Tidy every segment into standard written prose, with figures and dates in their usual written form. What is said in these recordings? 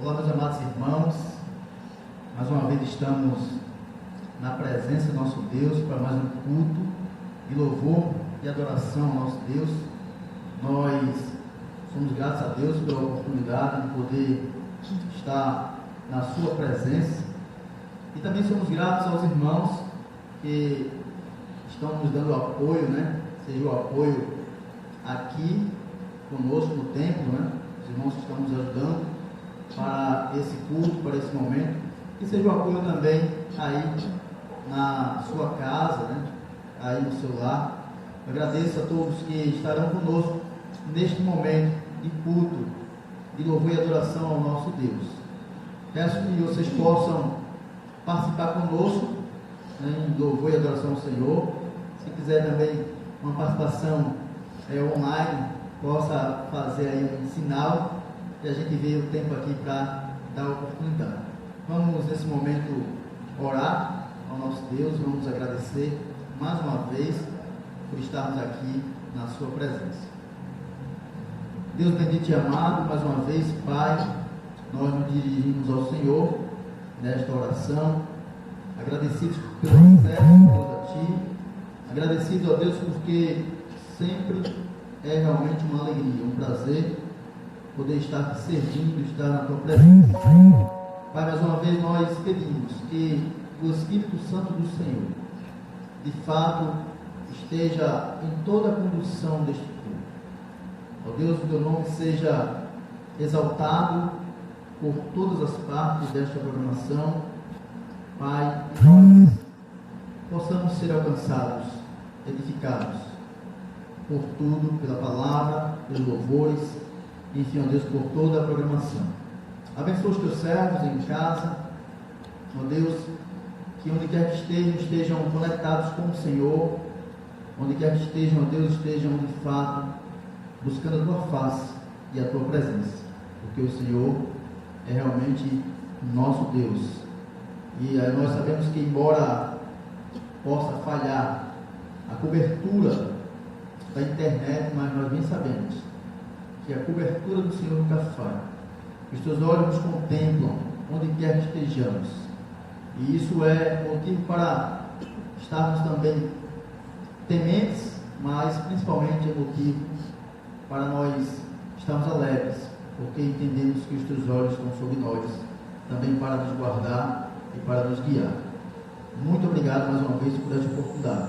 Olá, meus amados irmãos, mais uma vez estamos na presença do nosso Deus para mais um culto de louvor e adoração ao nosso Deus. Nós somos gratos a Deus pela oportunidade de poder estar na sua presença e também somos gratos aos irmãos que estão nos dando apoio, seja o apoio aqui conosco no templo, os irmãos que estão nos ajudando para esse culto, para esse momento, que seja o apoio também aí na sua casa, aí no seu lar. Eu agradeço a todos que estarão conosco neste momento de culto, de louvor e adoração ao nosso Deus. Peço que vocês possam participar conosco em louvor e adoração ao Senhor. Se quiser também uma participação online, possa fazer aí um sinal, e a gente veio o tempo aqui para dar a oportunidade. Vamos nesse momento orar ao nosso Deus, vamos agradecer mais uma vez por estarmos aqui na sua presença. Deus bendito e amado, mais uma vez, Pai, nós nos dirigimos ao Senhor nesta oração, agradecidos pelo acesso que Deus a Ti, agradecidos a Deus porque sempre é realmente uma alegria, um prazer poder estar te servindo, estar na Tua presença. Pai, mais uma vez nós pedimos que o Espírito Santo do Senhor, de fato, esteja em toda a condução deste culto. Ó Deus, o Teu nome seja exaltado por todas as partes desta programação. Pai, que nós possamos ser alcançados, edificados por tudo, pela palavra, pelos louvores, enfim, ó Deus, por toda a programação. Abençoa os Teus servos em casa, ó Deus, que onde quer que estejam conectados com o Senhor, onde quer que estejam, ó Deus, estejam de fato buscando a Tua face e a Tua presença, porque o Senhor é realmente nosso Deus. E aí nós sabemos que, embora possa falhar a cobertura da internet, mas nós bem sabemos que a cobertura do Senhor nunca falha. Os Teus olhos nos contemplam onde quer que estejamos, e isso é motivo para estarmos também tementes, mas principalmente é motivo para nós estarmos alegres, porque entendemos que os Teus olhos estão sobre nós, também para nos guardar e para nos guiar. Muito obrigado mais uma vez por esta oportunidade.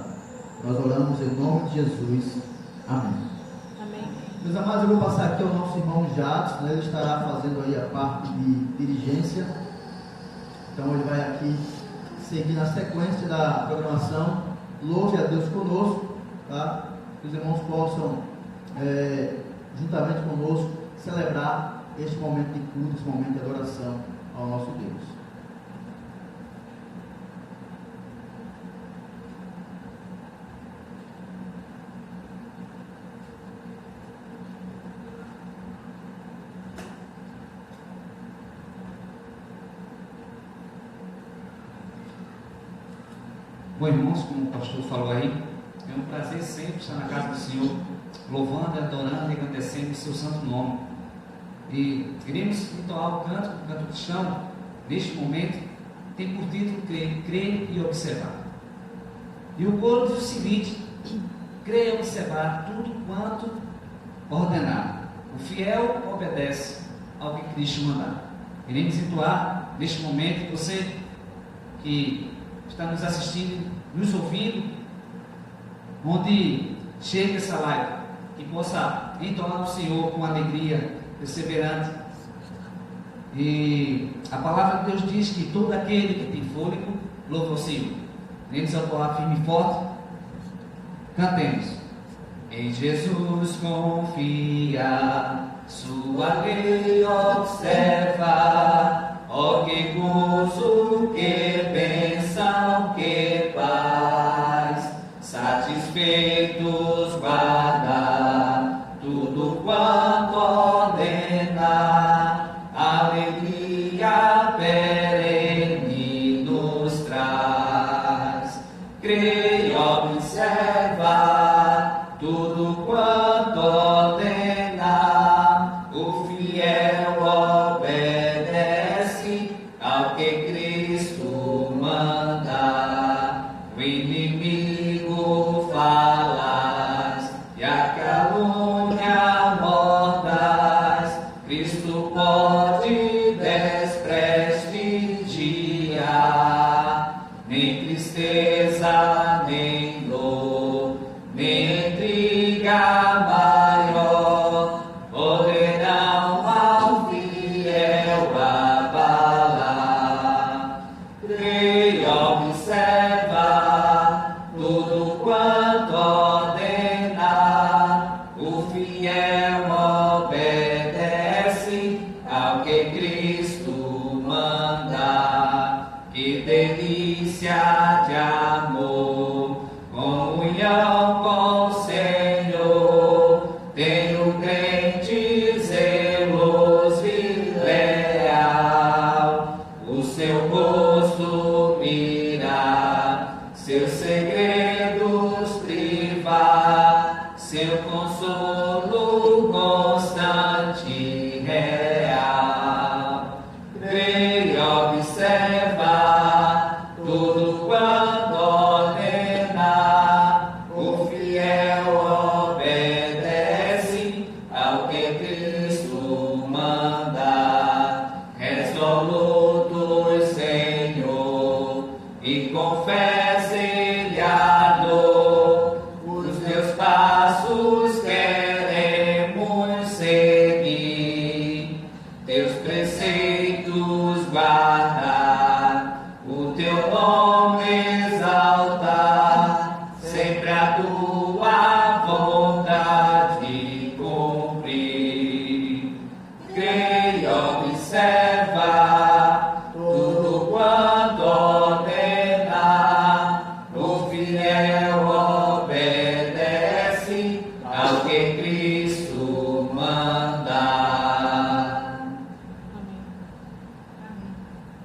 Nós oramos em nome de Jesus. Amém. Amém. Meus amados, eu vou passar aqui ao nosso irmão Jadson, ele estará fazendo aí a parte de dirigência. Então ele vai aqui seguir na sequência da programação. Louve a Deus conosco, tá? Que os irmãos possam, juntamente conosco, celebrar este momento de culto, esse momento de adoração ao nosso Deus. Bom, irmãos, como o pastor falou aí, é um prazer sempre estar na casa do Senhor, louvando, adorando e agradecendo o seu santo nome. E iremos entoar o canto cristão, neste momento, tem por título crer e observar. E o coro diz o seguinte: crer e observar tudo quanto ordenar. O fiel obedece ao que Cristo mandar. Iremos entoar neste momento, você que está nos assistindo, nos ouvindo, onde chega essa live, que possa entonar o Senhor com alegria, perseverante. E a palavra de Deus diz que todo aquele que tem fôlego louva o Senhor. Iremos entonar firme e forte. Cantemos. Em Jesus confia, sua lei observa. Ó que gozo, que bênção, que paz, satisfeitos guarda tudo quanto ordena, alegria perene nos traz. Crê e observa tudo quanto ordena, o fiel obedece nem intriga maior poderão ao fiel abalar. Creia, observa tudo quanto ordenar, o fiel obedece ao que Cristo manda. Que delícia de amor, comunhão com o Senhor, tem o crente zeloso e leal, o seu rosto mirar, seus segredos privar, seu consolo constante e real. Creia, observa tudo quanto ordenar, o fiel obedece ao que Cristo manda. Resoluto, Senhor, e confessa ele a dor, os teus passos queremos seguir, teus preceitos guardar, o teu nome exaltar, sempre a tua vontade cumprir. Creia, observa tudo quanto ordenar, o fiel obedece ao que Cristo manda.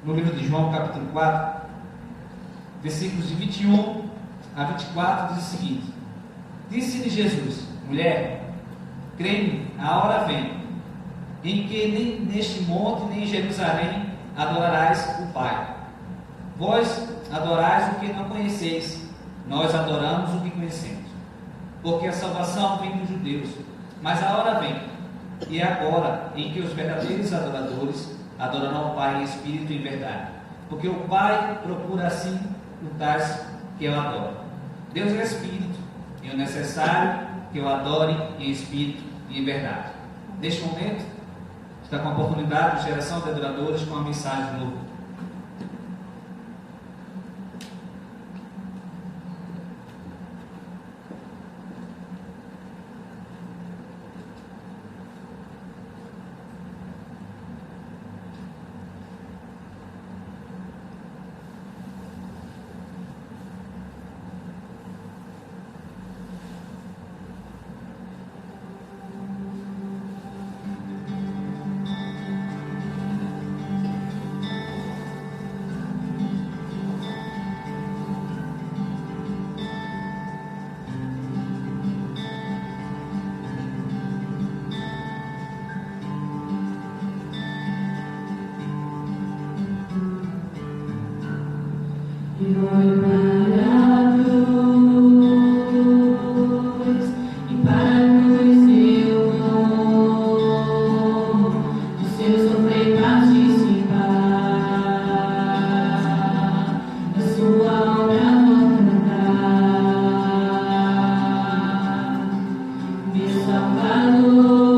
No livro de João, capítulo 4, versículos de 21 a 24, diz o seguinte: Disse-lhe Jesus: Mulher, crê-me, a hora vem, em que nem neste monte, nem em Jerusalém adorarás o Pai. Vós adorais o que não conheceis, nós adoramos o que conhecemos, porque a salvação vem dos judeus. Mas a hora vem, e é agora, em que os verdadeiros adoradores adorarão o Pai em espírito e em verdade, porque o Pai procura assim o tais que eu adoro. Deus é espírito, e é necessário que eu adore em espírito e em verdade. Neste momento, está com a oportunidade de geração de adoradores com uma mensagem de louvor. Salvador,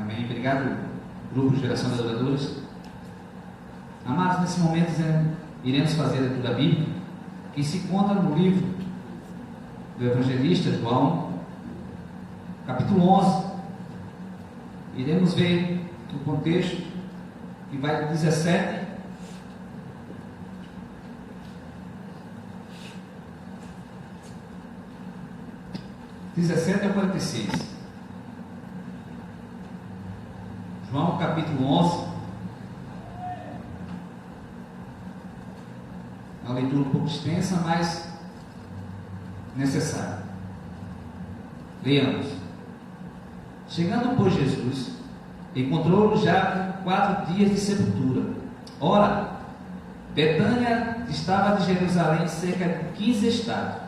Amém. Obrigado, grupo Geração de Adoradores. Amados, nesse momento iremos fazer a leitura bíblica que se encontra no livro do evangelista João, capítulo 11. Iremos ver o contexto que vai do 17 ao 46. João capítulo 11. É uma leitura um pouco extensa, mas necessária. Leamos. Chegando, pois, Jesus, encontrou-o já com 4 dias de sepultura. Ora, Betânia estava de Jerusalém cerca de 15 estados,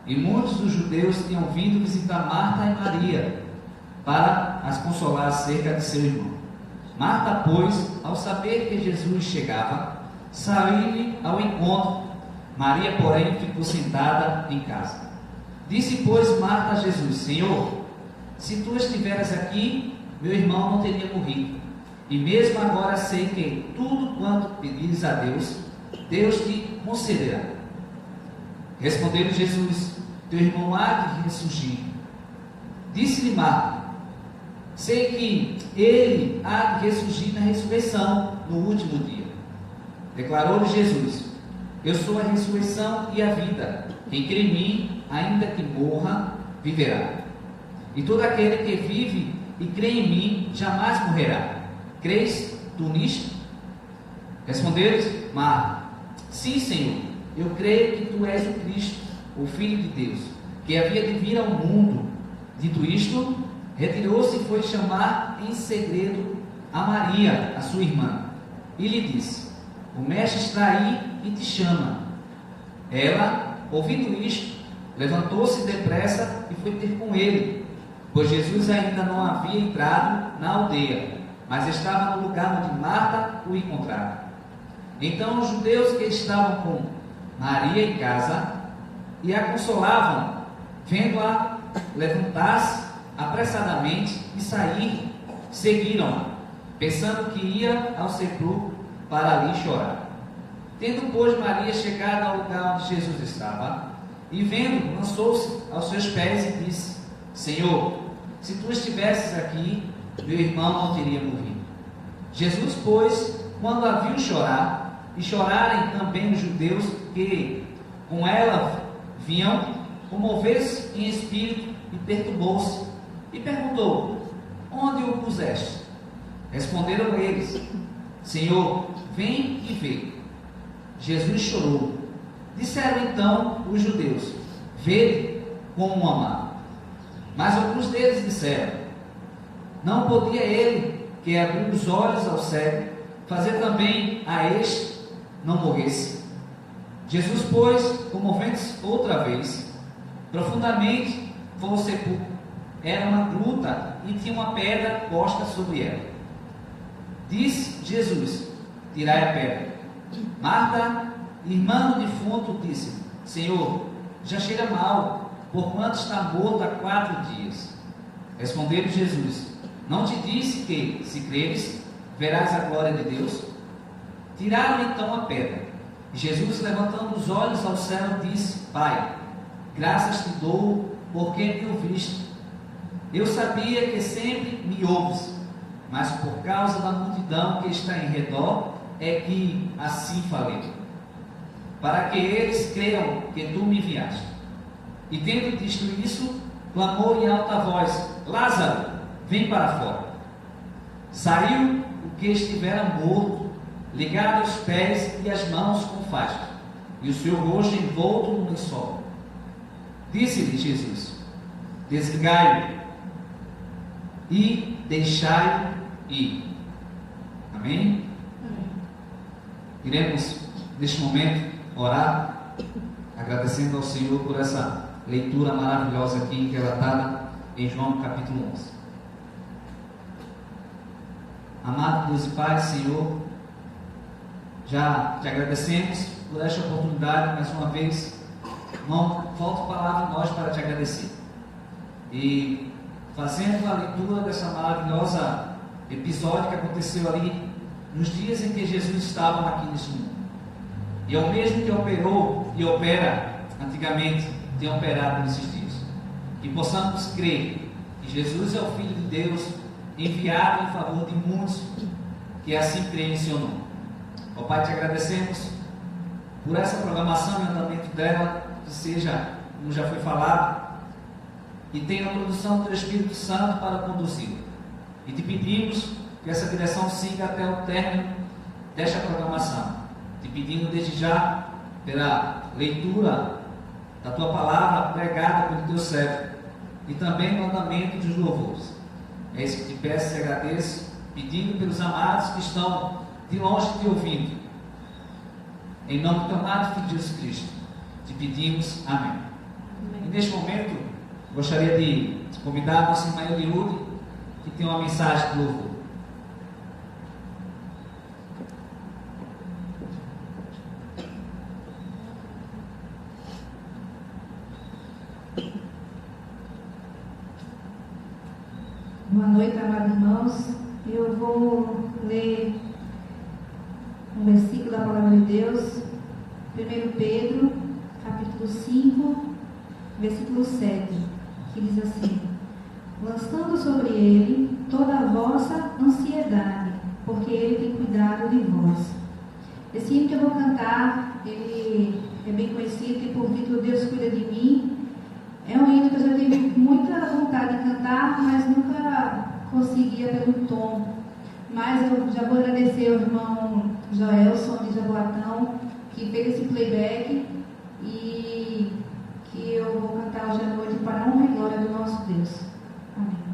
e muitos dos judeus tinham vindo visitar Marta e Maria, para as consolar acerca de seu irmão. Marta, pois, ao saber que Jesus chegava, saiu-lhe ao encontro. Maria, porém, ficou sentada em casa. Disse, pois, Marta a Jesus: Senhor, se tu estiveras aqui, meu irmão não teria morrido. E mesmo agora sei que tudo quanto pedires a Deus, Deus te concederá. Respondeu-lhe Jesus: teu irmão há de ressurgir. Disse-lhe Marta: sei que ele há de ressurgir na ressurreição no último dia. Declarou-lhe Jesus: eu sou a ressurreição e a vida. Quem crê em mim, ainda que morra, viverá. E todo aquele que vive e crê em mim, jamais morrerá. Crês tu nisto? Respondeu-lhe Marta: sim, Senhor, eu creio que tu és o Cristo, o Filho de Deus, que havia de vir ao mundo. Dito isto, retirou-se e foi chamar em segredo a Maria, a sua irmã, e lhe disse: o mestre está aí e te chama. Ela, ouvindo isto, levantou-se depressa e foi ter com ele, pois Jesus ainda não havia entrado na aldeia, mas estava no lugar onde Marta o encontrara. Então os judeus que estavam com Maria em casa e a consolavam, vendo-a levantar-se apressadamente e sair, seguiram-a, pensando que ia ao sepulcro para ali chorar. Tendo, pois, Maria chegado ao lugar onde Jesus estava, e vendo, lançou-se aos seus pés e disse: Senhor, se tu estivesses aqui, meu irmão não teria morrido. Jesus, pois, quando a viu chorar, e chorarem também os judeus que com ela vinham, comoveu-se em espírito e perturbou-se, e perguntou: onde o puseste? Responderam eles: Senhor, vem e vê. Jesus chorou. Disseram então os judeus: vede como o amava. Mas alguns deles disseram: não podia ele, que abriu os olhos ao cego, fazer também a este não morresse? Jesus, pois, comovendo-se outra vez, profundamente foi ao sepulcro. Era uma gruta e tinha uma pedra posta sobre ela. Disse Jesus: tirai a pedra. Marta, irmã do defunto, disse: Senhor, já cheira mal, porquanto está morto há 4 dias. Respondeu-lhe Jesus: não te disse que, se creres, verás a glória de Deus? Tiraram então a pedra. E Jesus, levantando os olhos ao céu, disse: Pai, graças te dou, porque me ouviste. Eu sabia que sempre me ouves, mas por causa da multidão que está em redor, é que assim falei, para que eles creiam que tu me enviaste. E tendo dito isso, clamou em alta voz: Lázaro, vem para fora. Saiu o que estivera morto, ligado aos pés e às mãos com faixas, e o seu rosto envolto no lençol. Disse-lhe Jesus: desligai-o e deixai-o ir. Amém? Iremos, neste momento, orar, agradecendo ao Senhor por essa leitura maravilhosa aqui, relatada em João capítulo 11. Amado Deus e Pai, Senhor, já te agradecemos por esta oportunidade, mais uma vez. Não falta palavra em nós para te agradecer. E fazendo a leitura dessa maravilhosa episódio que aconteceu ali nos dias em que Jesus estava aqui neste mundo. E é o mesmo que operou e opera antigamente, tem operado nesses dias. Que possamos crer que Jesus é o Filho de Deus, enviado em favor de muitos que assim creem em seu nome. Ó Pai, te agradecemos por essa programação e andamento dela, que seja, como já foi falado, e tenha a produção do Espírito Santo para conduzi-la. E te pedimos que essa direção siga até o término desta programação. Te pedindo desde já pela leitura da tua palavra pregada pelo teu servo e também no andamento dos louvores. É isso que te peço e agradeço, pedindo pelos amados que estão de longe te ouvindo. Em nome do teu amado Filho Jesus Cristo, te pedimos amém. E neste momento, gostaria de convidar a nossa irmã Eliude, que tem uma mensagem de louvor. Boa noite, amados irmãos. Eu vou ler um versículo da palavra de Deus, 1 Pedro, capítulo 5, versículo 7, que diz assim: lançando sobre ele toda a vossa ansiedade, porque ele tem cuidado de vós. Esse hino que eu vou cantar, ele é bem conhecido, e por título Deus cuida de mim. É um hino que eu já tive muita vontade de cantar, mas nunca conseguia pelo tom. Mas eu já vou agradecer ao irmão Joelson de Jaboatão, que fez esse playback, e que eu vou cantar hoje à noite para a honra e glória do nosso Deus. Amém.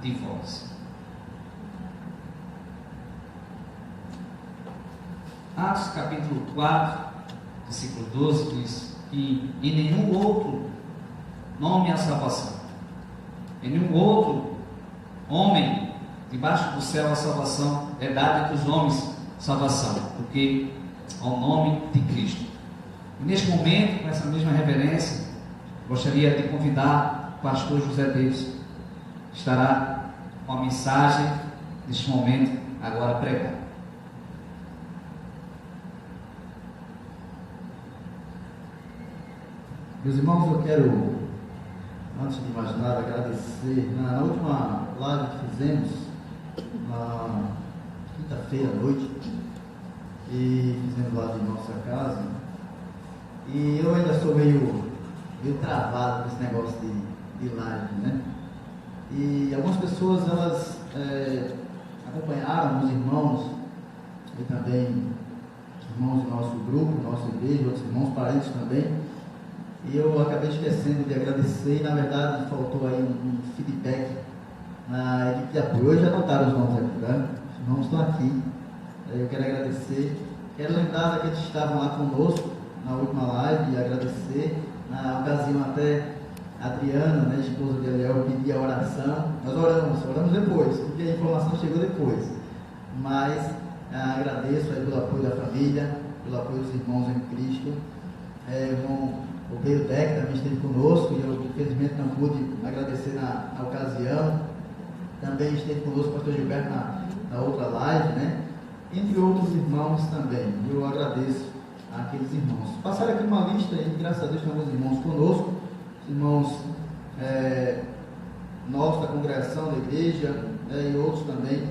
de vós. Atos capítulo 4, versículo 12 diz que em nenhum outro nome há salvação, em nenhum outro homem debaixo do céu a salvação é dada entre os homens salvação, porque ao nome de Cristo. E neste momento, com essa mesma reverência, gostaria de convidar o pastor José Deus, que estará com a mensagem neste momento agora pregando. Meus irmãos, eu quero, antes de mais nada, agradecer. Na última live que fizemos, na quinta-feira à noite, e fizemos lá de nossa casa, e eu ainda sou meio travado com esse negócio de live, né? E algumas pessoas, elas acompanharam os irmãos, e também irmãos do nosso grupo, nossa igreja, outros irmãos, parentes também, e eu acabei esquecendo de agradecer, e na verdade faltou aí um feedback na equipe de apoio. Hoje já notaram os nomes aqui, né? Os irmãos estão aqui, eu quero agradecer, quero lembrar daqueles que estavam lá conosco na última live e agradecer. Na ocasião até a Adriana, né, esposa de Eliel, pedia oração. Nós oramos depois, porque a informação chegou depois, mas agradeço aí pelo apoio da família, pelo apoio dos irmãos em Cristo. O Pedro Deck também esteve conosco e eu infelizmente não pude agradecer na ocasião. Também esteve conosco o pastor Gilberto na outra live, né? Entre outros irmãos também. Eu agradeço àqueles irmãos. Passaram aqui uma lista e graças a Deus tem alguns irmãos conosco, irmãos nossos da congregação da igreja, e outros também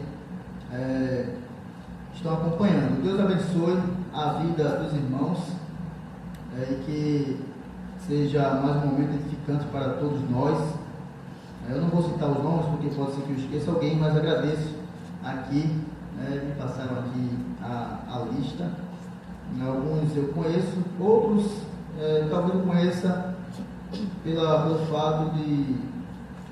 estão acompanhando. Deus abençoe a vida dos irmãos e que seja mais um momento edificante para todos nós. Eu não vou citar os nomes porque pode ser que eu esqueça alguém, mas agradeço aqui, me passaram aqui a lista. Alguns eu conheço, outros talvez eu conheça pelo fato de,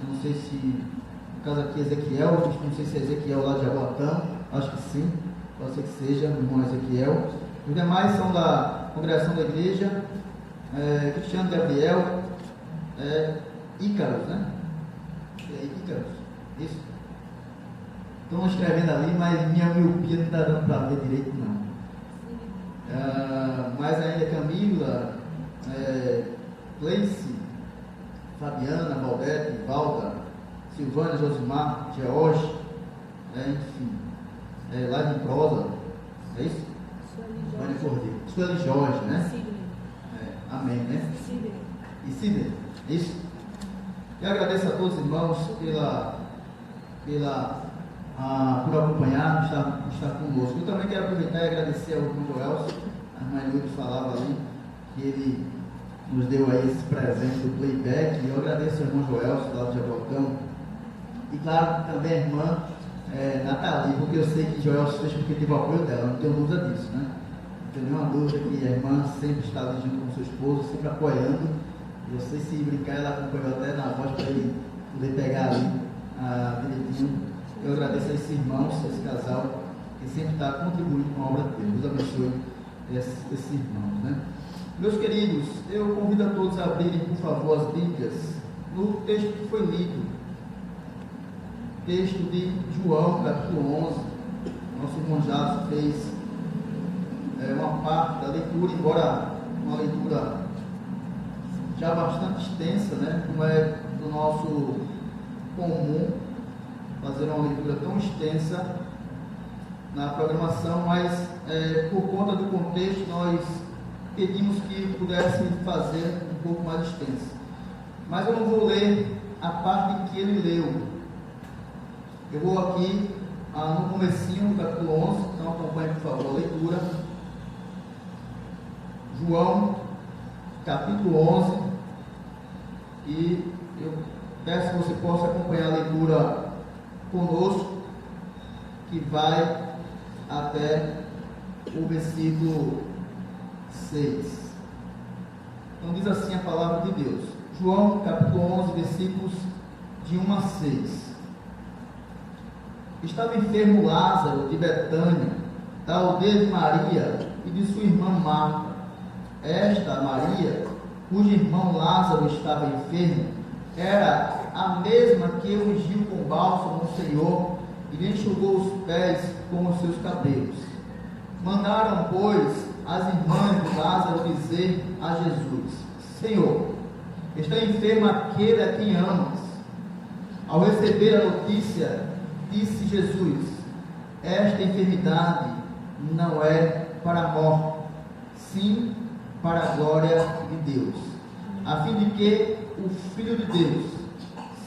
eu não sei se, no caso aqui Ezequiel, não sei se é Ezequiel lá de Jaboatão, acho que sim, pode ser que seja, o irmão Ezequiel. Os demais são da congregação da igreja, Cristiano Gabriel, Ícaros, né? Ícaros, isso. Estão escrevendo ali, mas minha miopia não está dando para ver direito, não. Mais ainda Camila, Gleice, Fabiana, Valdete, Valda, Silvânia, Josimar, George, enfim, Live em Prosa, é isso? Sueli Cordeiro, Sueli Jorge, né? Amém, né? E Sidney, isso? Eu agradeço a todos os irmãos por acompanhar, estar conosco. Eu também quero aproveitar e agradecer ao irmão Joelson. A irmã Lúcia falava ali que ele nos deu aí esse presente do playback, e eu agradeço ao irmão Joelson lá do Jabotão, e claro também a irmã Nathalie, porque eu sei que Joelson fez porque teve o apoio dela, não tenho dúvida disso, né? Não tenho nenhuma dúvida que a irmã sempre está ali junto com seu esposo, sempre apoiando. Eu sei, se brincar, ela acompanhou até na voz para ele poder pegar ali direitinho. Eu agradeço a esses irmãos, a esse casal, que sempre está contribuindo com a obra de Deus. Deus abençoe esses irmãos, né? Meus queridos, eu convido a todos a abrirem, por favor, as Bíblias no texto que foi lido, texto de João, capítulo 11. Nosso irmão Jason fez uma parte da leitura, embora uma leitura já bastante extensa, né? Não é do nosso comum fazer uma leitura tão extensa na programação, mas por conta do contexto nós pedimos que pudesse fazer um pouco mais extensa. Mas eu não vou ler a parte em que ele leu. Eu vou aqui no comecinho do capítulo 11, então acompanhe por favor a leitura. João, capítulo 11, e eu peço que você possa acompanhar a leitura conosco, que vai até o versículo 6. Então diz assim a palavra de Deus. João, capítulo 11, versículos de 1 a 6. estava enfermo Lázaro de Betânia, da aldeia de Maria e de sua irmã Marta. Esta Maria, cujo irmão Lázaro estava enfermo, era a mesma que ungiu com bálsamo o Senhor e lhe enxugou os pés com os seus cabelos. Mandaram, pois, as irmãs de Lázaro dizer a Jesus: Senhor, está enfermo aquele a quem amas. Ao receber a notícia, disse Jesus: esta enfermidade não é para a morte, sim para a glória de Deus, a fim de que o Filho de Deus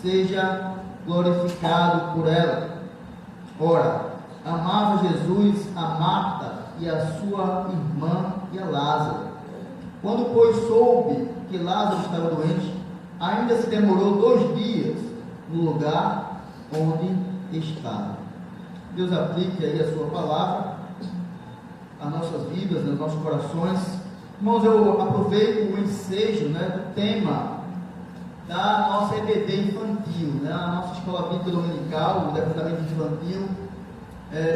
seja glorificado por ela. Ora, amava Jesus a Marta e a sua irmã e a Lázaro. Quando, pois, soube que Lázaro estava doente, ainda se demorou 2 dias no lugar onde estava. Deus aplique aí a sua palavra às nossas vidas, nos nossos corações. Irmãos, eu aproveito o ensejo, do tema da nossa EBD infantil, a nossa escola bíblica dominical, o departamento infantil,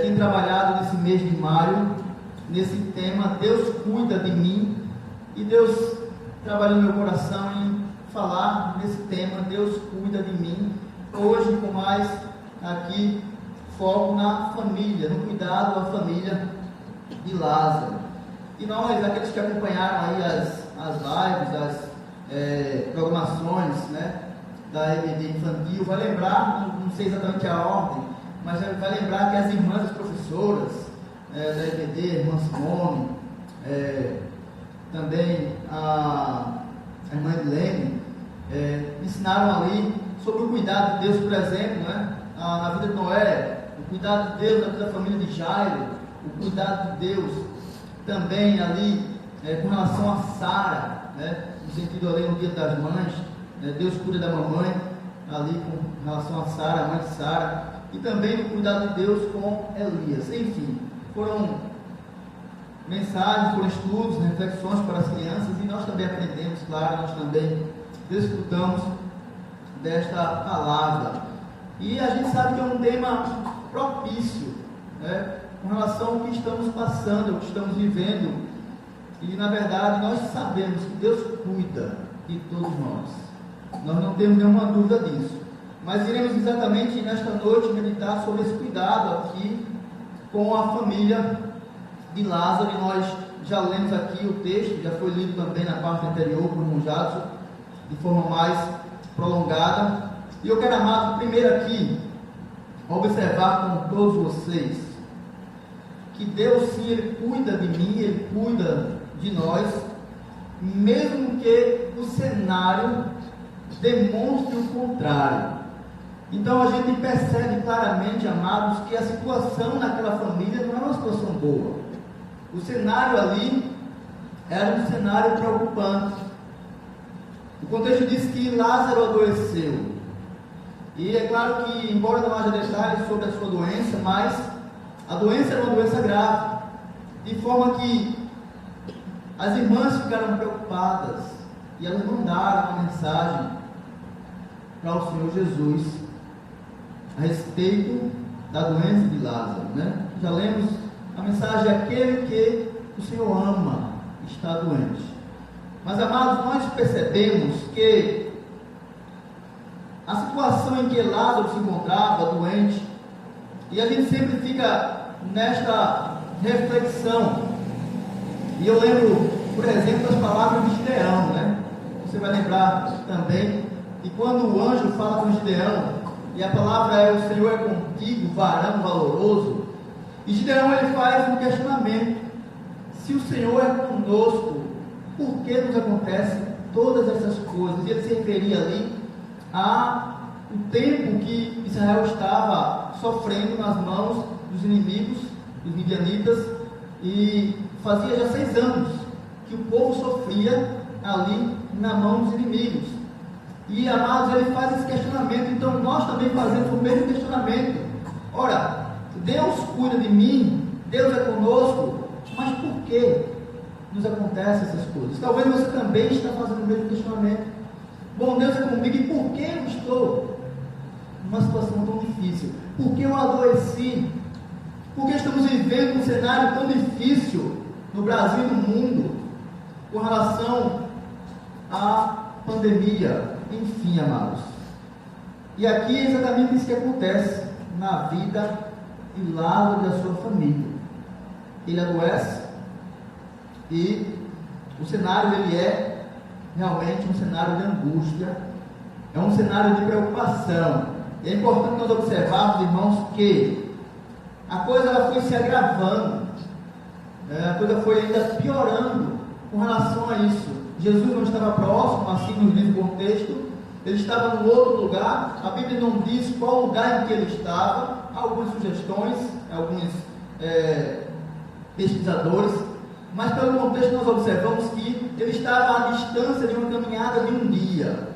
tem trabalhado nesse mês de maio, nesse tema, Deus cuida de mim, e Deus trabalhou no meu coração em falar nesse tema, Deus cuida de mim, hoje com mais aqui, foco na família, no cuidado da família de Lázaro. E nós, aqueles que acompanharam aí as lives, as programações, da EBD infantil, vai lembrar, não sei exatamente a ordem, mas vai lembrar que as irmãs, as professoras da EBD, a irmã Simone, também a irmã Edilene, ensinaram ali sobre o cuidado de Deus, por exemplo, na vida de Noé, o cuidado de Deus na vida da família de Jairo, o cuidado de Deus também ali com relação a Sara, no sentido ali no dia das mães, Deus cuida da mamãe ali com relação a Sara, a mãe de Sara, e também o cuidado de Deus com Elias. Enfim, foram mensagens, foram estudos, reflexões para as crianças, e nós também aprendemos, claro, nós também desfrutamos desta palavra. E a gente sabe que é um tema propício, com relação ao que estamos passando, ao que estamos vivendo, e na verdade nós sabemos que Deus cuida de todos nós não temos nenhuma dúvida disso, mas iremos exatamente nesta noite meditar sobre esse cuidado aqui com a família de Lázaro, e nós já lemos aqui o texto, já foi lido também na parte anterior por irmão Jadson, de forma mais prolongada, e eu quero, amado, primeiro aqui observar com todos vocês que Deus, sim, Ele cuida de mim, Ele cuida de nós, mesmo que o cenário demonstre o contrário. Então a gente percebe claramente, amados, que a situação naquela família não era uma situação boa. O cenário ali era um cenário preocupante. O contexto diz que Lázaro adoeceu. E é claro que, embora não haja detalhes sobre a sua doença, mas a doença era uma doença grave, de forma que as irmãs ficaram preocupadas e elas mandaram uma mensagem para o Senhor Jesus a respeito da doença de Lázaro, Já lemos a mensagem: aquele que o Senhor ama está doente. Mas, amados, nós percebemos que a situação em que Lázaro se encontrava doente, e a gente sempre fica nesta reflexão, e eu lembro, por exemplo, as palavras de Gideão, Você vai lembrar também, e quando o anjo fala com Gideão, e a palavra é: o Senhor é contigo, varão valoroso, e Gideão, ele faz um questionamento: se o Senhor é conosco, por que nos acontecem todas essas coisas? E ele se referia ali ao tempo que Israel estava sofrendo nas mãos dos inimigos, dos midianitas, e fazia já 6 anos que o povo sofria ali na mão dos inimigos. E, amados, ele faz esse questionamento. Então nós também fazemos o mesmo questionamento. Ora, Deus cuida de mim, Deus é conosco, mas por que nos acontecem essas coisas? Talvez você também está fazendo o mesmo questionamento. Bom, Deus é comigo, e por que eu estou numa situação tão difícil? Por que eu adoeci? vivendo um cenário tão difícil no Brasil e no mundo com relação à pandemia. Enfim, amados. E aqui é exatamente isso que acontece na vida de Lázaro e da sua família. Ele adoece e o cenário dele é realmente um cenário de angústia, é um cenário de preocupação. E é importante nós observarmos, irmãos, que a coisa ela foi se agravando, a coisa foi ainda piorando com relação a isso. Jesus não estava próximo, assim nos diz o contexto, ele estava no outro lugar. A Bíblia não diz qual lugar em que ele estava. Há algumas sugestões, alguns pesquisadores, mas pelo contexto nós observamos que ele estava à distância de uma caminhada de um dia.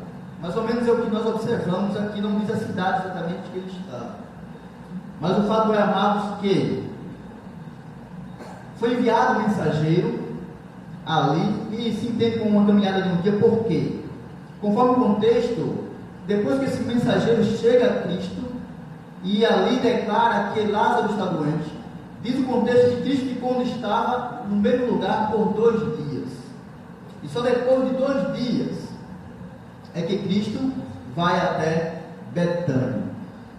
Mais ou menos é o que nós observamos aqui, não diz a cidade exatamente que ele estava. Mas o fato é, amados, que foi enviado um mensageiro ali, e se entende como uma caminhada de um dia. Por quê? Conforme o contexto, depois que esse mensageiro chega a Cristo e ali declara que Lázaro está doente, diz o contexto que Cristo ficou onde estava, no mesmo lugar, por 2 dias. E só depois de 2 dias é que Cristo vai até Betânia.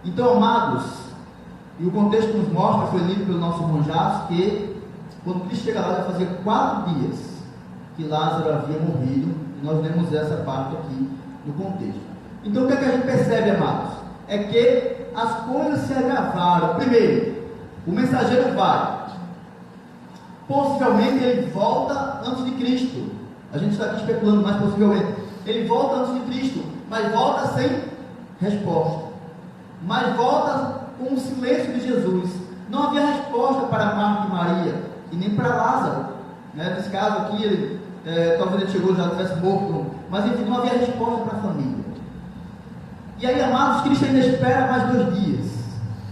Então, amados, e o contexto nos mostra, foi lido pelo nosso irmão Jasso, que quando Cristo chega lá, já fazia 4 dias que Lázaro havia morrido. Nós lemos essa parte aqui no contexto. Então, o que é que a gente percebe, amados? É que as coisas se agravaram. Primeiro, o mensageiro vai. Possivelmente ele volta antes de Cristo. A gente está aqui especulando, mas possivelmente ele volta antes de Cristo, mas volta sem resposta. Mas volta com o silêncio de Jesus. Não havia resposta para Marta e Maria, e nem para Lázaro. Nesse caso aqui, talvez ele chegou e já tivesse morto, mas enfim, não havia resposta para a família. E aí, amados, Cristo ainda espera mais 2 dias.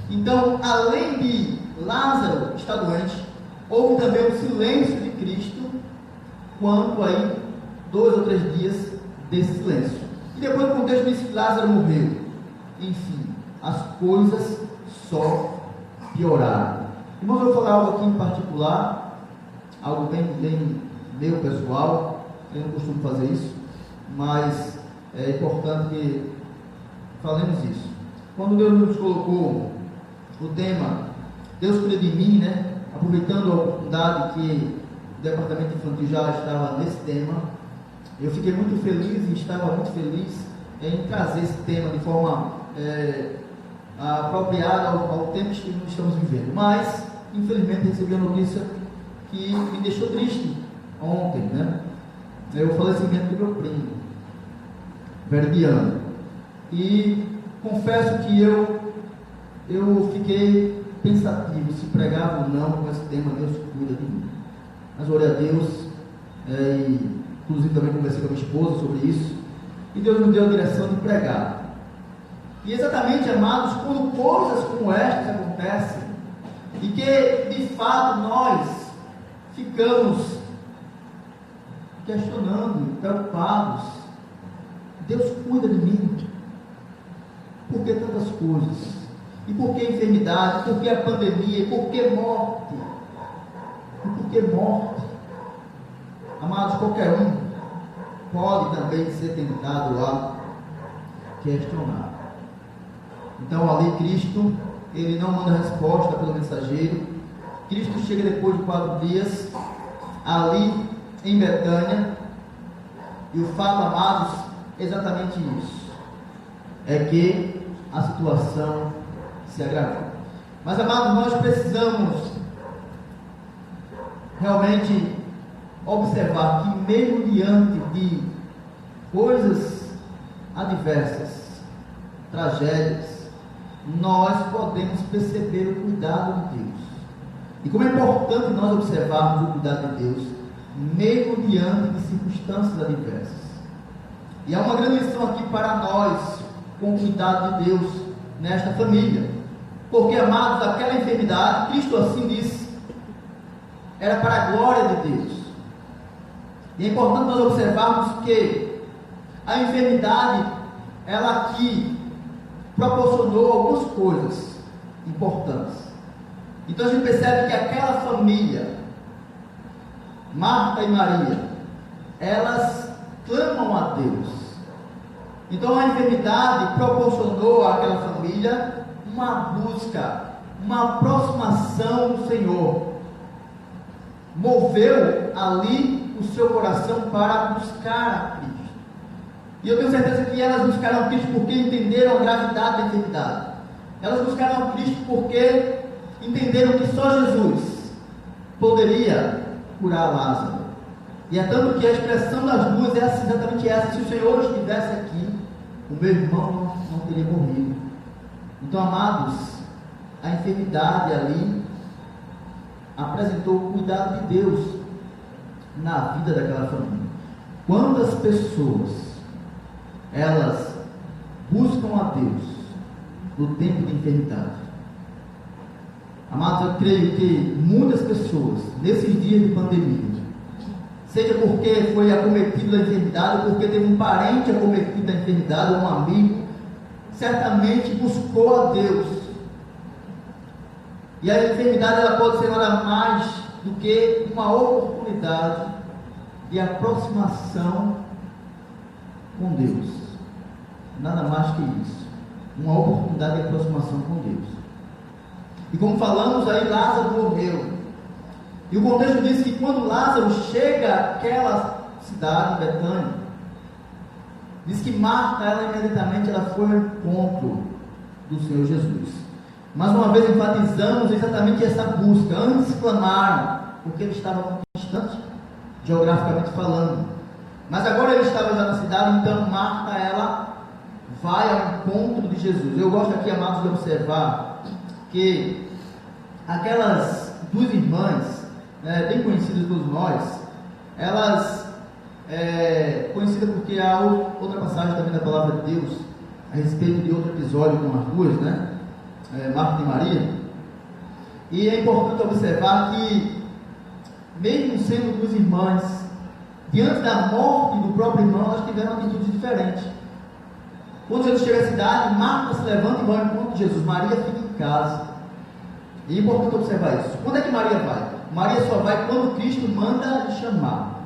Então, além de Lázaro estar doente, houve também o silêncio de Cristo, quanto aí 2 ou 3 dias desse silêncio. E depois o contexto diz que Lázaro morreu. Enfim, as coisas só pioraram. Irmãos, eu vou falar algo aqui em particular, algo bem meu pessoal. Eu não costumo fazer isso, mas é importante que falemos isso. Quando Deus nos colocou o tema Deus cuida de mim, né? Aproveitando a oportunidade que o departamento infantil já estava nesse tema, eu fiquei muito feliz e estava muito feliz em trazer esse tema de forma apropriada ao tempo que nós estamos vivendo. Mas, infelizmente, recebi a notícia que me deixou triste ontem, né? Eu falecimento do meu primo, Verdiano. E confesso que eu fiquei pensativo se pregava ou não com esse tema Deus cuida de mim. Mas orei a Deus, e inclusive também conversei com a minha esposa sobre isso, e Deus me deu a direção de pregar. E exatamente, amados, quando coisas como estas acontecem, e que de fato nós ficamos questionando, preocupados, Deus cuida de mim. Por que tantas coisas? E por que enfermidade? Por que a pandemia? E por que morte? E por que morte? Amados, qualquer um pode também ser tentado a questionar. Então ali Cristo, ele não manda resposta pelo mensageiro. Cristo chega depois de 4 dias ali em Betânia, e o fato, amados, é exatamente isso, é que a situação se agravou. Mas, amados, nós precisamos realmente observar que mesmo diante de coisas adversas, tragédias, nós podemos perceber o cuidado de Deus. E como é importante nós observarmos o cuidado de Deus, mesmo diante de circunstâncias adversas. E há uma grande lição aqui para nós, com o cuidado de Deus nesta família. Porque, amados, aquela enfermidade, Cristo assim disse, era para a glória de Deus. E é importante nós observarmos que a enfermidade, ela aqui proporcionou algumas coisas importantes. Então a gente percebe que aquela família, Marta e Maria, elas clamam a Deus. Então a enfermidade proporcionou àquela família uma busca, uma aproximação do Senhor. Moveu ali o seu coração para buscar a Cristo. E eu tenho certeza que elas buscaram a Cristo porque entenderam a gravidade da enfermidade. Elas buscaram a Cristo porque entenderam que só Jesus poderia curar Lázaro. E é tanto que a expressão das duas é exatamente essa: se o Senhor estivesse aqui, o meu irmão não teria morrido. Então, amados, a enfermidade ali apresentou o cuidado de Deus na vida daquela família. Quantas pessoas elas buscam a Deus no tempo de enfermidade? Amados, eu creio que muitas pessoas, nesses dias de pandemia, seja porque foi acometido da enfermidade, ou porque teve um parente acometido da enfermidade, ou um amigo, certamente buscou a Deus. E a enfermidade ela pode ser nada mais do que uma oportunidade de aproximação com Deus. Nada mais que isso. Uma oportunidade de aproximação com Deus. E como falamos aí, Lázaro morreu. E o contexto diz que quando Lázaro chega àquela cidade, Betânia, diz que Marta, ela imediatamente foi ao encontro do Senhor Jesus. Mais uma vez enfatizamos exatamente essa busca. Antes clamaram, porque ele estava muito distante, geograficamente falando. Mas agora ele estava já na cidade, então Marta, ela vai ao encontro de Jesus. Eu gosto aqui, amados, de observar que aquelas duas irmãs, bem conhecidas por nós, elas, conhecidas porque há outra passagem também da palavra de Deus, a respeito de outro episódio com as duas, Marta e Maria. E é importante observar que, mesmo sendo duas irmãs, diante da morte do próprio irmão, elas tiveram atitudes diferentes. Quando Jesus chega à cidade, Marta se levanta e vai ao encontro de Jesus. Maria fica em casa. E é importante observar isso. Quando é que Maria vai? Maria só vai quando Cristo manda chamar.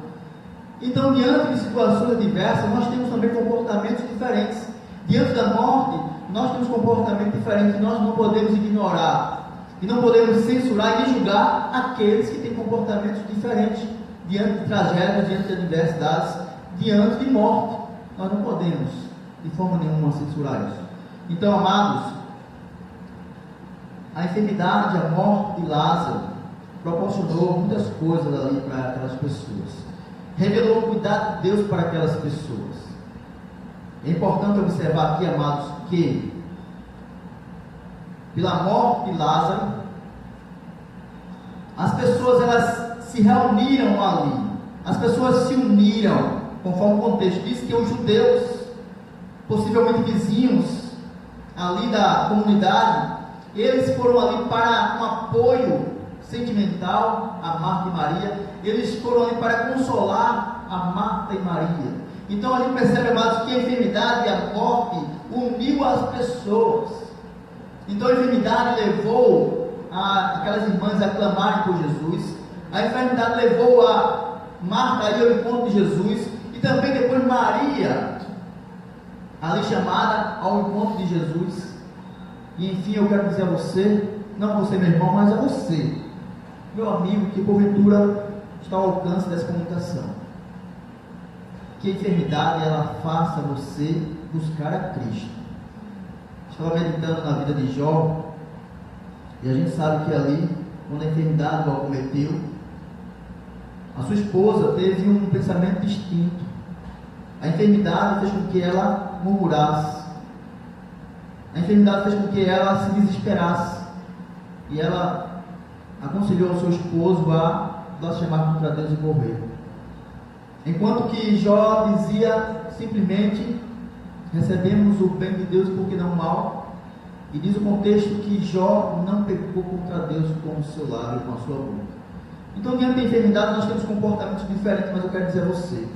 Então, diante de situações adversas, nós temos também comportamentos diferentes. Diante da morte, nós temos comportamentos diferentes. Nós não podemos ignorar e não podemos censurar e julgar aqueles que têm comportamentos diferentes diante de tragédias, diante de adversidades, diante de morte. Nós não podemos de forma nenhuma censurar isso. Então, amados, a enfermidade, a morte de Lázaro proporcionou muitas coisas ali para aquelas pessoas. Revelou o cuidado de Deus para aquelas pessoas. É importante observar aqui, amados, que pela morte de Lázaro, as pessoas elas se reuniram ali. As pessoas se uniram, conforme o contexto diz que os judeus, possivelmente vizinhos ali da comunidade, eles foram ali para um apoio sentimental a Marta e Maria. Eles foram ali para consolar a Marta e Maria. Então a gente percebe, amados, que a enfermidade e a morte uniu as pessoas. Então a enfermidade levou aquelas irmãs a clamarem por Jesus. A enfermidade levou a Marta a ir ao encontro de Jesus. E também depois Maria, ali chamada ao encontro de Jesus. E enfim, eu quero dizer a você, não a você, meu irmão, mas a você, meu amigo, que porventura está ao alcance dessa comunicação, que a enfermidade ela faça você buscar a Cristo. Estava meditando na vida de Jó, e a gente sabe que ali, quando a enfermidade o acometeu, a sua esposa teve um pensamento distinto. A enfermidade fez com que ela murmurasse. A enfermidade fez com que ela se desesperasse. E ela aconselhou o seu esposo a blasfemar contra Deus e morrer. Enquanto que Jó dizia simplesmente: recebemos o bem de Deus porque não o mal. E diz o contexto que Jó não pecou contra Deus com o seu lábio, com a sua boca. Então, diante da enfermidade, nós temos comportamentos diferentes, mas eu quero dizer a você: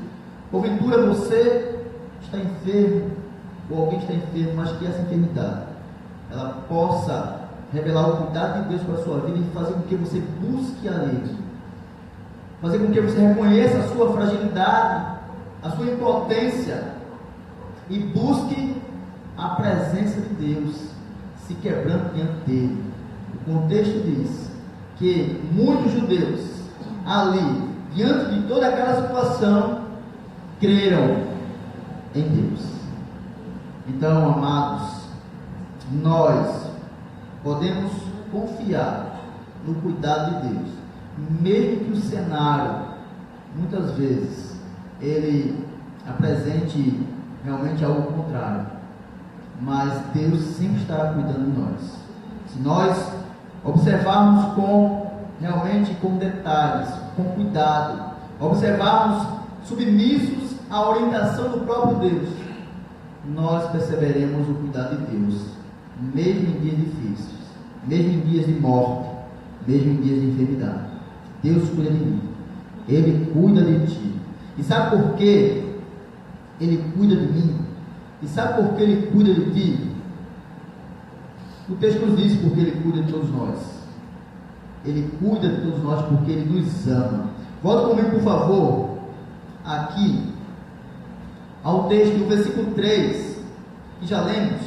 porventura você está enfermo, ou alguém está enfermo, mas que essa enfermidade ela possa revelar o cuidado de Deus para a sua vida e fazer com que você busque a Ele. Fazer com que você reconheça a sua fragilidade, a sua impotência e busque a presença de Deus, se quebrando diante dele. O contexto diz que muitos judeus ali, diante de toda aquela situação, creram em Deus. Então, amados, nós podemos confiar no cuidado de Deus, mesmo que o cenário, muitas vezes, ele apresente realmente algo contrário, mas Deus sempre estará cuidando de nós. Se nós observarmos realmente com detalhes, com cuidado, observarmos submissos à orientação do próprio Deus, nós perceberemos o cuidado de Deus, mesmo em dias difíceis, mesmo em dias de morte, mesmo em dias de enfermidade. Deus cuida de mim, Ele cuida de ti. E sabe por quê Ele cuida de mim? E sabe por que Ele cuida de ti? O texto nos diz porque Ele cuida de todos nós. Ele cuida de todos nós porque Ele nos ama. Volta comigo, por favor, aqui ao texto do versículo 3, que já lemos.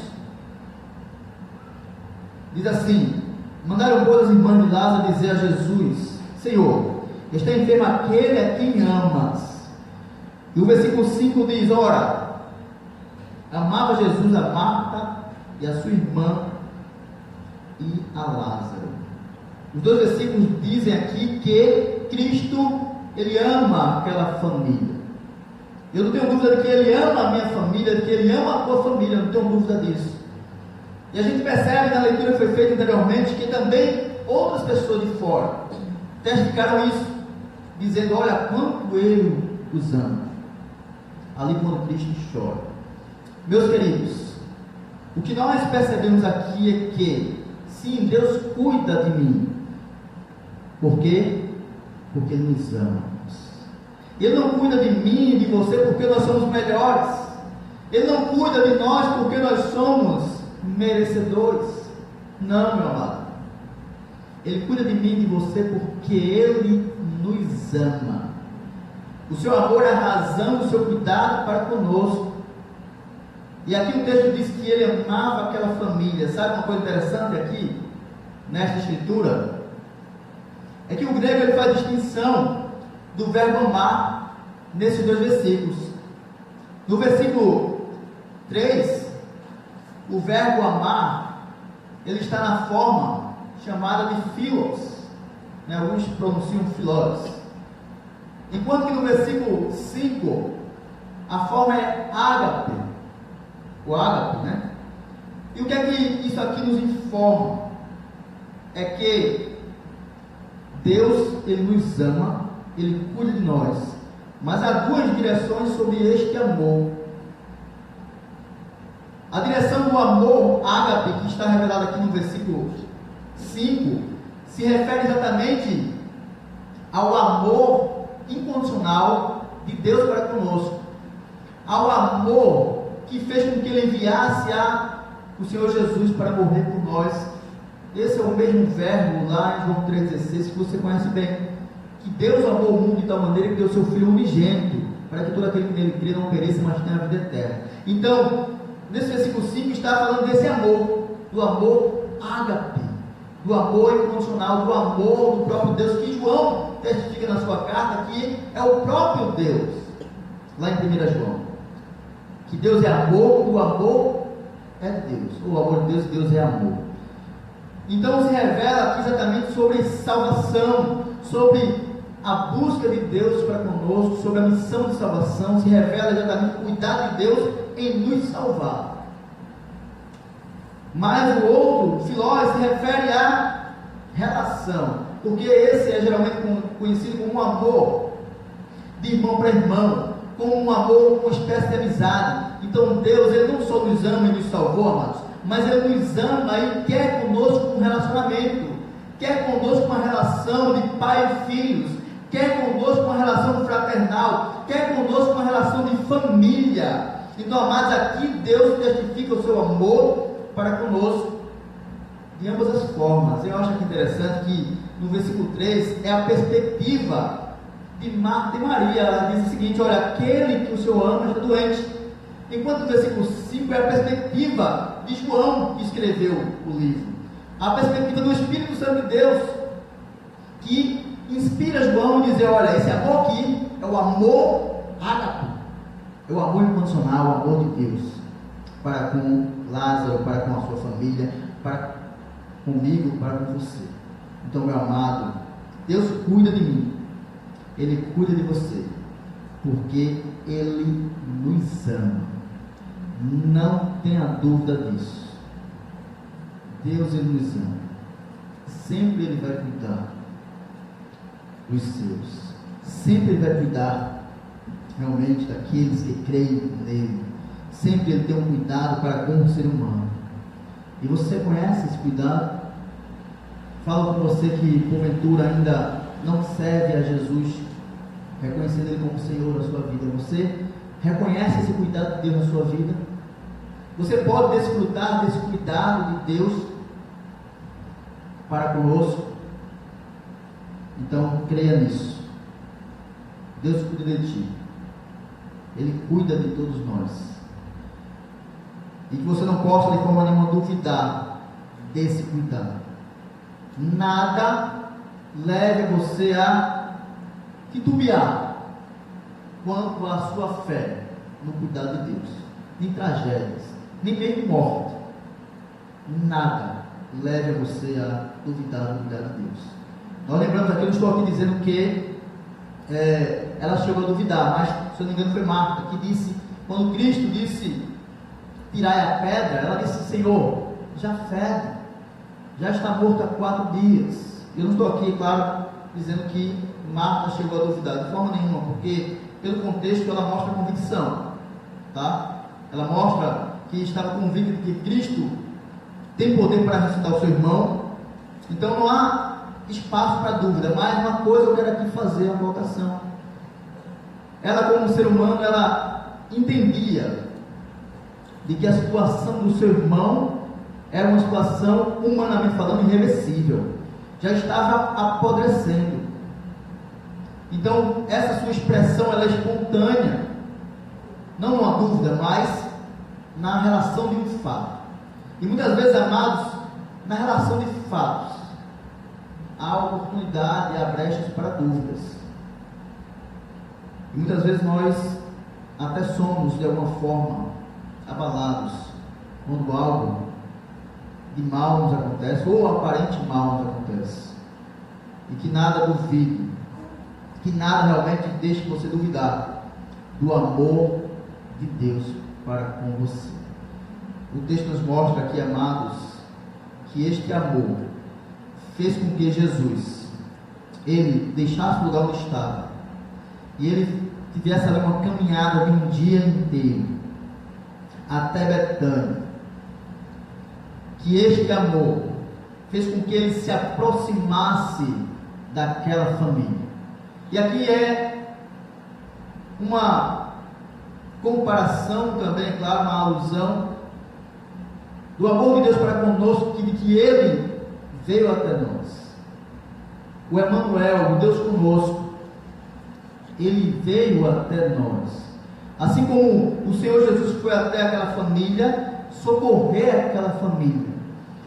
Diz assim: mandaram pois as irmãs de Lázaro dizer a Jesus: Senhor, está enfermo aquele a quem amas. E o versículo 5 diz: ora, amava Jesus a Marta e a sua irmã e a Lázaro. Os dois versículos dizem aqui que Cristo, Ele ama aquela família. Eu não tenho dúvida de que Ele ama a minha família, de que Ele ama a tua família, eu não tenho dúvida disso. E a gente percebe na leitura que foi feita anteriormente que também outras pessoas de fora testificaram isso, dizendo: olha quanto Ele os ama. Ali quando Cristo chora. Meus queridos, o que nós percebemos aqui é que, sim, Deus cuida de mim. Por quê? Porque Ele nos ama. Ele não cuida de mim e de você porque nós somos melhores. Ele não cuida de nós porque nós somos merecedores. Não, meu amado. Ele cuida de mim e de você porque Ele nos ama. O seu amor é a razão do seu cuidado para conosco. E aqui o texto diz que Ele amava aquela família. Sabe uma coisa interessante aqui, nesta escritura? É que o grego ele faz distinção do verbo amar nesses dois versículos. No versículo 3, o verbo amar, ele está na forma chamada de philos, né? Alguns pronunciam philos, enquanto que no versículo 5 a forma é ágape, o ágape, né? E o que é que isso aqui nos informa? É que Deus, Ele nos ama, Ele cuida de nós, mas há duas direções sobre este amor. A direção do amor ágape, que está revelada aqui no versículo 5, se refere exatamente ao amor incondicional de Deus para conosco, ao amor que fez com que Ele enviasse o Senhor Jesus para morrer por nós. Esse é o mesmo verbo lá em João 3,16, que você conhece bem, que Deus amou o mundo de tal maneira que deu seu Filho unigênito, para que todo aquele que nele crê não pereça, mas tenha a vida eterna. Então, nesse versículo 5 está falando desse amor, do amor ágape, do amor incondicional, do amor do próprio Deus, que João testifica na sua carta que é o próprio Deus, lá em 1 João, que Deus é amor, o amor é Deus, o amor de Deus, Deus é amor. Então se revela aqui exatamente sobre salvação, sobre a busca de Deus para conosco, sobre a missão de salvação. Se revela exatamente o cuidado de Deus em nos salvar. Mas o outro, Filós, se refere à relação, porque esse é geralmente conhecido como um amor de irmão para irmão, como um amor, uma espécie de amizade. Então Deus, Ele não só nos ama e nos salvou, amados, mas Ele nos ama e quer conosco um relacionamento, quer conosco uma relação de pai e filhos, quer conosco uma relação fraternal, quer conosco uma relação de família. Então, amados, aqui Deus testifica o seu amor para conosco, em ambas as formas. Eu acho aqui interessante que no versículo 3 é a perspectiva de Maria. Ela diz o seguinte: olha, aquele que o Senhor ama está doente. Enquanto no versículo 5 é a perspectiva de João, que escreveu o livro, a perspectiva do Espírito Santo de Deus, que inspira João a dizer: olha, esse amor aqui é o amor ágape, é o amor incondicional, o amor de Deus para com Lázaro, para com a sua família, para comigo, para com você. Então, meu amado, Deus cuida de mim, Ele cuida de você, porque Ele nos ama. Não tenha dúvida disso. Deus, Ele nos ama. Sempre Ele vai cuidar dos seus. Sempre Ele vai cuidar realmente daqueles que creem nele. Sempre Ele tem um cuidado para com o ser humano. E você conhece esse cuidado? Falo com você que porventura ainda não serve a Jesus, reconhecendo Ele como Senhor da sua vida. Você reconhece esse cuidado de Deus na sua vida? Você pode desfrutar desse cuidado de Deus para conosco? Então creia nisso. Deus cuida de ti, Ele cuida de todos nós, e que você não possa de forma nenhuma duvidar desse cuidado. Nada leve você a titubear quanto à sua fé no cuidado de Deus. Nem tragédias, nem mesmo morte, nada leve você a duvidar do cuidado de Deus. Nós lembramos aqui, eu não estou aqui dizendo que ela chegou a duvidar, mas se eu não me engano foi Marta que disse, quando Cristo disse tirai a pedra, ela disse: Senhor, já fede, já está morto há 4 dias. Eu não estou aqui, claro, dizendo que Marta chegou a duvidar de forma nenhuma, porque pelo contexto ela mostra convicção, tá? Ela mostra que estava convicta de que Cristo tem poder para ressuscitar o seu irmão. Então não há espaço para dúvida. Mas uma coisa eu quero aqui fazer a colocação. Ela, como ser humano, ela entendia de que a situação do seu irmão era uma situação, humanamente falando, irreversível. Já estava apodrecendo. Então essa sua expressão, ela é espontânea, não uma dúvida, mas na relação de um fato. E muitas vezes, amados, na relação de fatos há oportunidade, há brechas para dúvidas. E muitas vezes nós até somos de alguma forma abalados quando algo de mal nos acontece, ou aparente mal nos acontece, e que nada duvide, que nada realmente deixe você duvidar do amor de Deus para com você. O texto nos mostra aqui, amados, que este amor fez com que Jesus, Ele deixasse o lugar onde estava, e Ele tivesse ali uma caminhada de um dia inteiro, até Betânia. Que este amor fez com que Ele se aproximasse daquela família. E aqui é uma comparação também, é claro, uma alusão do amor de Deus para conosco, de que Ele veio até nós. O Emanuel, o Deus conosco, Ele veio até nós. Assim como o Senhor Jesus foi até aquela família, socorrer aquela família.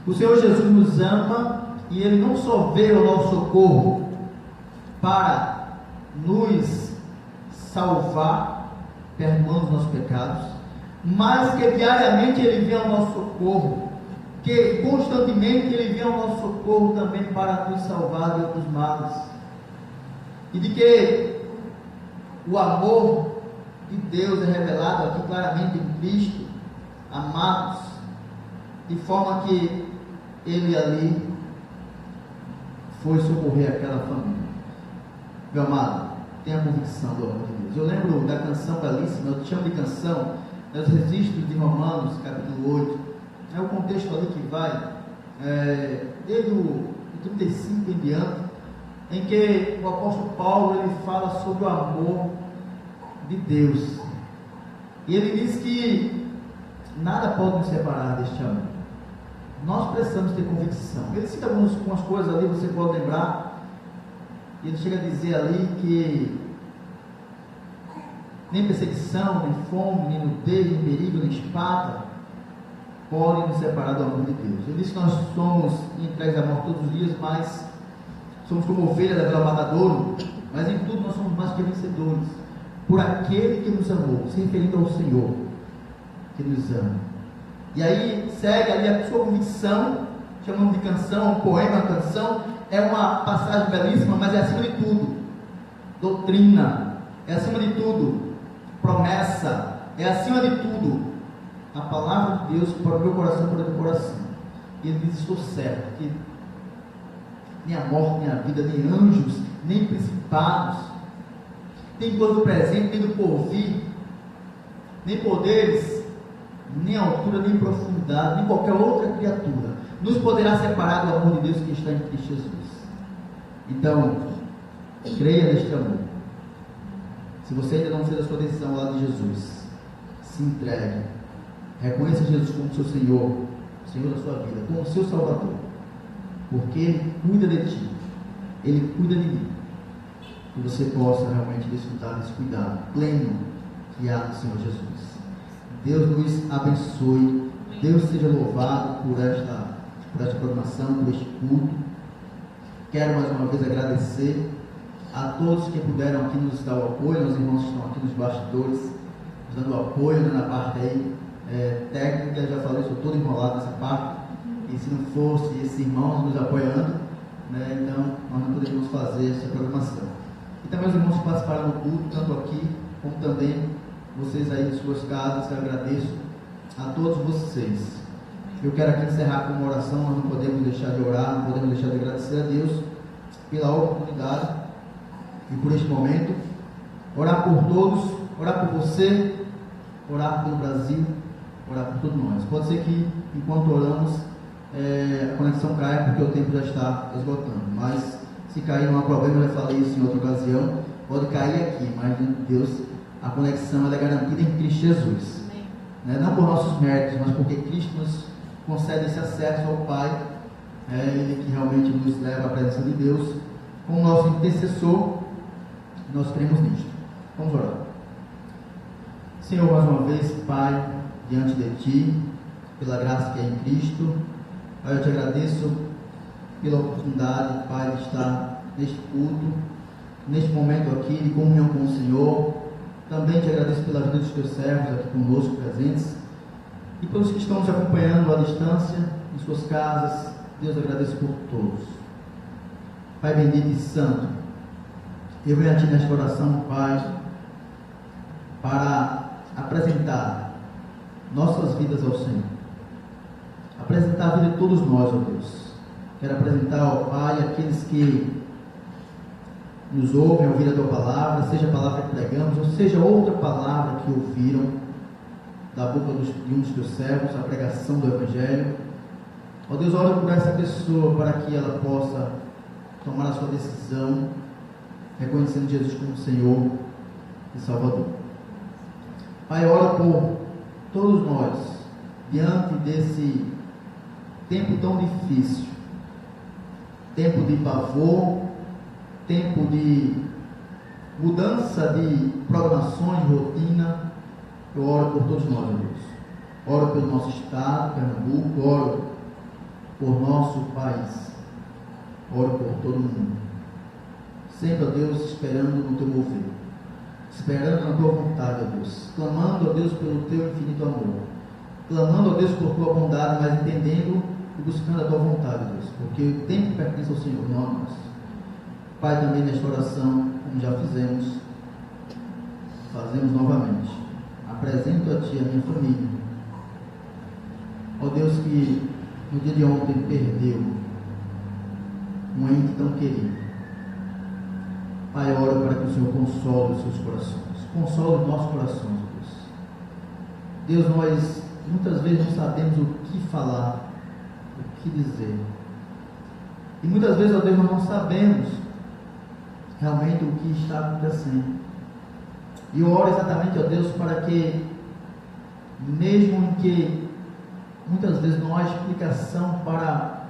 O Senhor Jesus nos ama, e Ele não só veio ao nosso socorro para nos salvar, perdoando os nossos pecados, mas que diariamente Ele vem ao nosso socorro, que constantemente Ele vem ao nosso socorro também para nos salvar de outros males, e de que o amor de Deus é revelado aqui claramente em Cristo, amados, de forma que Ele ali foi socorrer aquela família. Meu amado, tenha convicção do amor de Deus. Eu lembro da canção belíssima, eu te chamo de canção, dos registros de Romanos, capítulo 8. É o contexto ali que vai, desde o 35 em diante, em que o apóstolo Paulo ele fala sobre o amor de Deus. E ele diz que nada pode nos separar deste amor. nós precisamos ter convicção. Ele cita algumas coisas ali, você pode lembrar. Ele chega a dizer ali que nem perseguição, nem fome, nem nudez, nem perigo, nem espada podem nos separar do amor de Deus. Ele diz que nós somos entregues à morte todos os dias, mas somos como ovelhas da vela matadouro, mas em tudo nós somos mais que vencedores, por aquele que nos amou, se referindo ao Senhor, que nos ama. E aí segue ali a sua convicção, chamamos de canção, um poema, uma canção, é uma passagem belíssima, mas é acima de tudo doutrina, é acima de tudo promessa, é acima de tudo a palavra de Deus para o meu coração, para o meu coração. E ele diz: estou certo que nem a morte, nem a vida, nem anjos, nem principados, nem coisa do presente, nem do porvir, nem poderes, nem altura, nem profundidade, nem qualquer outra criatura nos poderá separar do amor de Deus que está em Cristo Jesus. Então, creia neste amor. Se você ainda não fez a sua decisão ao lado de Jesus, se entregue, reconheça Jesus como seu Senhor, Senhor da sua vida, como seu Salvador, porque Ele cuida de ti, Ele cuida de mim, que você possa realmente desfrutar desse cuidado pleno que há no Senhor Jesus. Deus nos abençoe, Deus seja louvado por esta programação, por este culto. Quero mais uma vez agradecer a todos que puderam aqui nos dar o apoio, os irmãos que estão aqui nos bastidores, nos dando o apoio, né, na parte aí técnica. Já falei, estou todo enrolado nessa parte, e se não fosse esses irmãos nos apoiando, né, então nós não poderíamos fazer essa programação. E também os irmãos que participaram do culto, tanto aqui como também vocês aí de suas casas. Eu agradeço a todos vocês. Eu quero aqui encerrar com uma oração. Nós não podemos deixar de orar, não podemos deixar de agradecer a Deus pela oportunidade e por este momento. Orar por todos, orar por você, orar pelo Brasil, orar por todos nós. Pode ser que enquanto oramos a conexão caia, porque o tempo já está esgotando, mas se cair não há problema. Eu já falei isso em outra ocasião, pode cair aqui, mas Deus, a conexão ela é garantida em Cristo Jesus, né? Não por nossos méritos, mas porque Cristo nos concede esse acesso ao Pai. Ele que realmente nos leva à presença de Deus como nosso intercessor. Nós cremos nisto. Vamos orar. Senhor, mais uma vez, Pai, diante de Ti, pela graça que é em Cristo, Pai, eu Te agradeço pela oportunidade, Pai, de estar neste culto, neste momento aqui de comunhão com o Senhor. Também Te agradeço pela ajuda dos Teus servos aqui conosco presentes, e pelos que estão nos acompanhando à distância, em suas casas. Deus, agradeço por todos. Pai bendito e santo, eu venho a Ti nesta oração, Pai, para apresentar nossas vidas ao Senhor, apresentar a vida de todos nós, ó Deus. Quero apresentar ao Pai aqueles que nos ouvem ouvir a Tua palavra, seja a palavra que pregamos, ou seja outra palavra que ouviram da boca de um dos Teus servos, a pregação do Evangelho. Ó Deus, ora por essa pessoa para que ela possa tomar a sua decisão, reconhecendo Jesus como Senhor e Salvador. Pai, ora por todos nós, diante desse tempo tão difícil, tempo de pavor, tempo de mudança de programações, de rotina. Eu oro por todos nós, ó Deus. Oro pelo nosso estado, Pernambuco, oro por nosso país, oro por todo mundo. Sempre, ó Deus, esperando no Teu mover, esperando na Tua vontade, ó Deus, clamando, ó Deus, pelo Teu infinito amor, clamando, ó Deus, por Tua bondade, mas entendendo e buscando a Tua vontade, ó Deus, porque o tempo pertence ao Senhor, não a nós. Pai, também nesta oração, como já fazemos novamente. Apresento a Ti a minha família, ó Deus, que no dia de ontem perdeu um ente tão querido. Pai, oro para que o Senhor console os seus corações, console os nossos corações, Deus. Deus, nós muitas vezes não sabemos o que falar, o que dizer, e muitas vezes, ó Deus, nós não sabemos realmente o que está acontecendo. E eu oro exatamente, ó Deus, para que mesmo em que muitas vezes não há explicação para